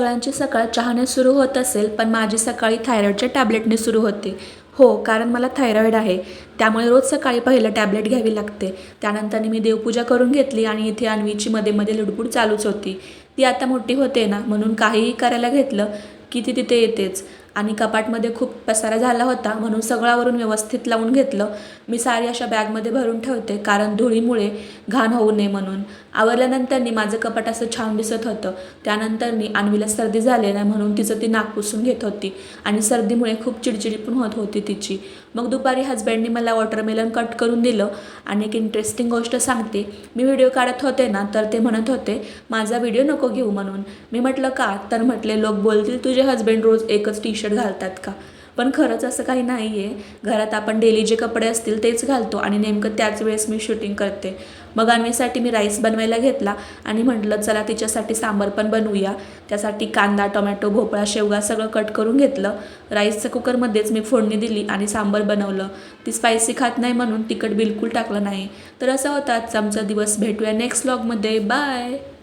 सगळ्यांची सकाळ चहाने सुरू होत असेल, पण माझी सकाळी थायरॉईडच्या टॅब्लेटने सुरू होते. हो, कारण मला थायरॉईड आहे. त्यामुळे रोज सकाळी पहिलं टॅब्लेट घ्यावी लागते. त्यानंतर मी देवपूजा करून घेतली आणि इथे अन्वीची मध्ये मध्ये लुडबुड चालूच होती. ती आता मोठी होते ना, म्हणून काहीही करायला घेतलं की ती तिथे येतेच. आणि कपाटमध्ये खूप पसारा झाला होता, म्हणून सगळ्यावरून व्यवस्थित लावून घेतलं. मी साडी अशा बॅगमध्ये भरून ठेवते, कारण धुळीमुळे घाण होऊ नये म्हणून. आवरल्यानंतर माझं कपाट असं छान दिसत होतं. त्यानंतर अन्वीला सर्दी झाली ना, म्हणून तिचं ती नाक पुसून घेत होती आणि सर्दीमुळे खूप चिडचिडी पण होत होती तिची. मग दुपारी हजबंडनी मला वॉटरमेलन कट करून दिलं. आणि एक इंटरेस्टिंग गोष्ट सांगते, मी व्हिडिओ काढत होते ना, तर ते म्हणत होते माझा व्हिडिओ नको घेऊ म्हणून. मी म्हटलं का? तर म्हटले लोक बोलतील तुझे हजबंड रोज एकच टी-शर्ट घालतात का? पण खरंच असं काही नाही आहे. घरात आपण डेली जे कपडे असतील तेच घालतो आणि नेमकं त्याच वेळेस मी शूटिंग करते. मग अन्वीसाठी मी राईस बनवायला घेतला आणि म्हटलं चला तिच्यासाठी सांबार पण बनवूया. त्यासाठी कांदा, टोमॅटो, भोपळा, शेवगा सगळं कट करून घेतलं. राईसचं कुकरमध्येच मी फोडणी दिली आणि सांबार बनवलं. ती स्पायसी खात नाही म्हणून तिखट बिलकुल टाकलं नाही. तर असं होतं आजचा आमचा दिवस. भेटूया नेक्स्ट व्लॉगमध्ये. बाय.